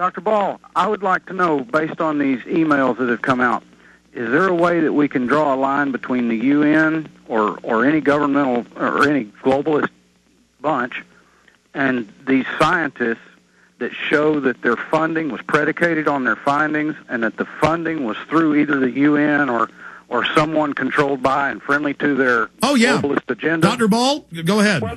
Dr. Ball, I would like to know, based on these emails that have come out, is there a way that we can draw a line between the UN or any governmental or any globalist bunch and these scientists that show that their funding was predicated on their findings and that the funding was through either the UN or someone controlled by and friendly to their globalist agenda? Dr. Ball, go ahead. Well,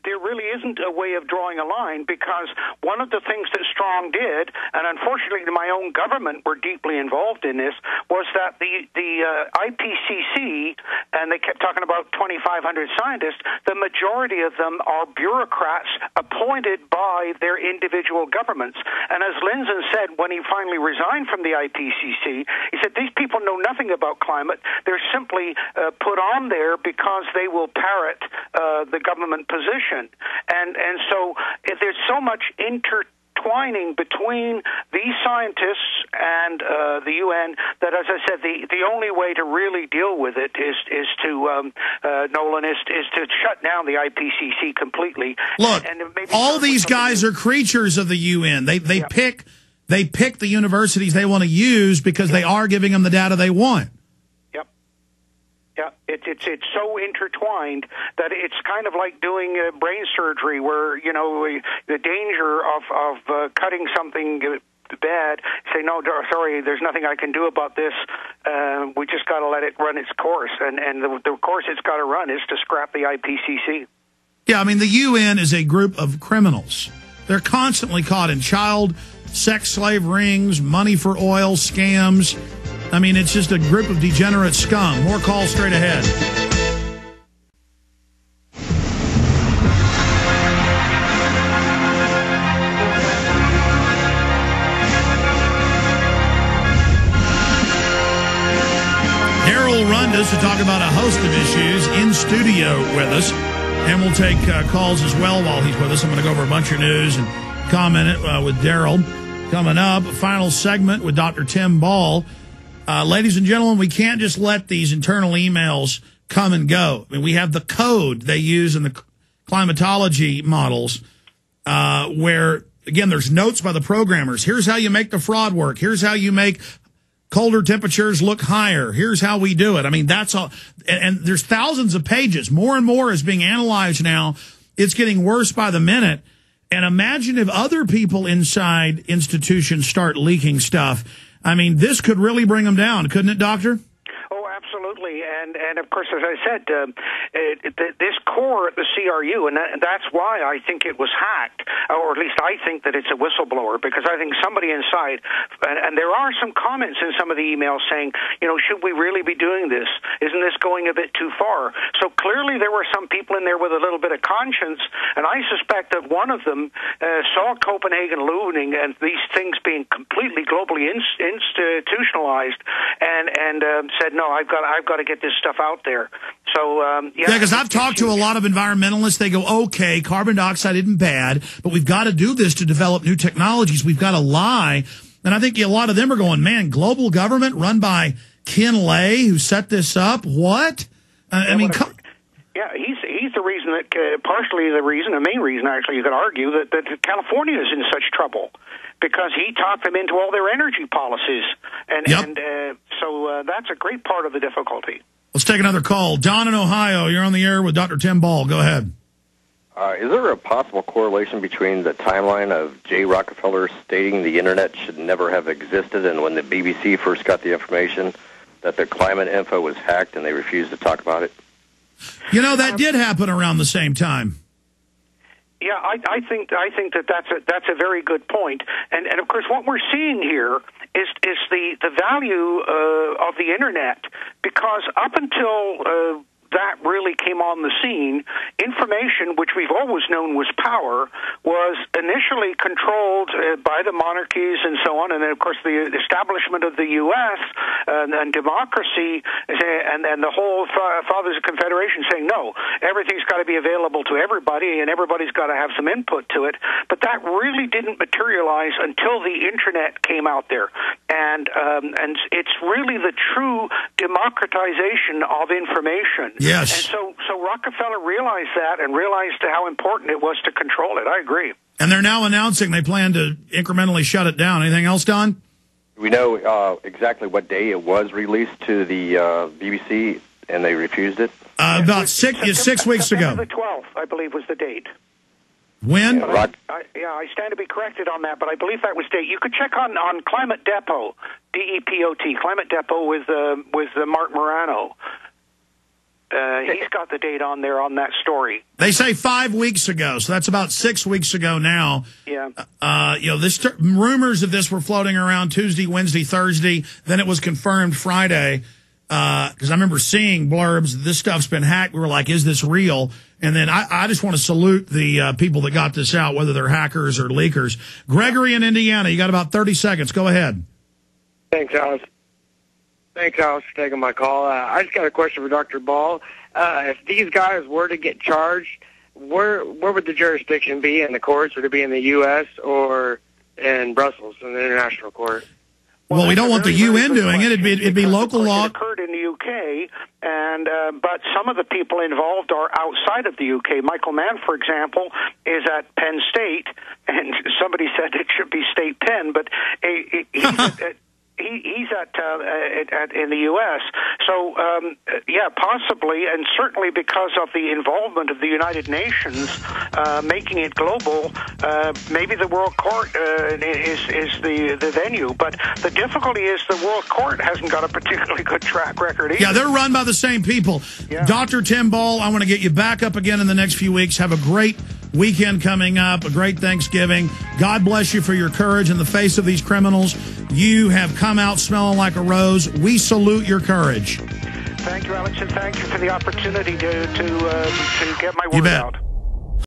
there really isn't a way of drawing a line, because one of the things that Strong did, and unfortunately my own government were deeply involved in this, was that the IPCC, and they kept talking about 2,500 scientists, the majority of them are bureaucrats appointed by their individual governments. And as Lindzen said when he finally resigned from the IPCC, he said these people know nothing about climate. They're simply put on there because they will parrot the government position. And so there's so much intertwining between these scientists and the UN that, as I said, the only way to really deal with it is to Nolan is to shut down the IPCC completely. Look, and all these guys are creatures of the UN. They pick the universities they want to use because they are giving them the data they want. Yeah, it's so intertwined that it's kind of like doing brain surgery, where the danger of cutting something bad. Say no, sorry, there's nothing I can do about this. We just got to let it run its course, and the course it's got to run is to scrap the IPCC. Yeah, I mean the UN is a group of criminals. They're constantly caught in child sex slave rings, money for oil scams. I mean, it's just a group of degenerate scum. More calls straight ahead. Daryl Rundis to talk about a host of issues in studio with us. And we'll take calls as well while he's with us. I'm going to go over a bunch of news and comment it with Daryl. Coming up, a final segment with Dr. Tim Ball. Ladies and gentlemen, we can't just let these internal emails come and go. I mean, we have the code they use in the climatology models where, again, there's notes by the programmers. Here's how you make the fraud work. Here's how you make colder temperatures look higher. Here's how we do it. I mean, that's all. And there's thousands of pages. More and more is being analyzed now. It's getting worse by the minute. And imagine if other people inside institutions start leaking stuff. I mean, this could really bring them down, couldn't it, Doctor? Oh, absolutely. And of course, as I said, this core at the CRU, and that's why I think it was hacked, or at least I think that it's a whistleblower, because I think somebody inside, and there are some comments in some of the emails saying, should we really be doing this? Isn't this going a bit too far? So clearly there were some people in there with a little bit of conscience, and I suspect that one of them saw Copenhagen looting and these things being completely globally institutionalized, and said, no, I've got to get this stuff out there. So yeah, because I've talked to a lot of environmentalists. They go, okay, carbon dioxide isn't bad, but we've got to do this to develop new technologies. We've got to lie. And I think a lot of them are going, man, global government run by Ken Lay, who set this up. What? I mean, yeah, he's the reason that partially the reason, the main reason actually, you could argue that California is in such trouble, because he talked them into all their energy policies, and so that's a great part of the difficulty. Let's take another call. Don in Ohio, you're on the air with Dr. Tim Ball. Go ahead. Is there a possible correlation between the timeline of J. Rockefeller stating the Internet should never have existed and when the BBC first got the information that the climate info was hacked and they refused to talk about it? That did happen around the same time. Yeah, I think that's a very good point, and of course what we're seeing here is the value of the Internet, because up until that really came on the scene, information, which we've always known was power, was initially controlled by the monarchies and so on, and then, of course, the establishment of the U.S. and democracy, and the whole Fathers of Confederation saying, no, everything's got to be available to everybody, and everybody's got to have some input to it. But that really didn't materialize until the Internet came out there. And it's really the true democratization of information. Yes. And so Rockefeller realized that and realized how important it was to control it. I agree. And they're now announcing they plan to incrementally shut it down. Anything else, Don? We know exactly what day it was released to the BBC, and they refused it? About 6 weeks ago. September the 12th, I believe, was the date. When? Yeah, I stand to be corrected on that, but I believe that was date. You could check on Climate Depot, DEPOT, Climate Depot with Mark Morano. He's got the date on there on that story. They say 5 weeks ago, so that's about 6 weeks ago now. Yeah. Rumors of this were floating around Tuesday, Wednesday, Thursday. Then it was confirmed Friday. Because I remember seeing blurbs, this stuff's been hacked. We were like, is this real? And then I just want to salute the people that got this out, whether they're hackers or leakers. Gregory in Indiana, you got about 30 seconds. Go ahead. Thanks, Alice. Thanks, Alice, for taking my call. I just got a question for Dr. Ball. If these guys were to get charged, where would the jurisdiction be in the courts? Would it be in the U.S. or in Brussels, in the international court? Well, we don't want the UN doing it. It'd be local law. It occurred in the UK, and but some of the people involved are outside of the UK. Michael Mann, for example, is at Penn State, and somebody said it should be State Penn, but he's at in the U.S. So, yeah, possibly, and certainly because of the involvement of the United Nations making it global, maybe the World Court is the venue. But the difficulty is the World Court hasn't got a particularly good track record either. Yeah, they're run by the same people. Yeah. Dr. Tim Ball, I want to get you back up again in the next few weeks. Have a great weekend coming up, a great Thanksgiving. God bless you for your courage in the face of these criminals. You have come out smelling like a rose. We salute your courage. Thank you, Alex, and thank you for the opportunity to get my word out.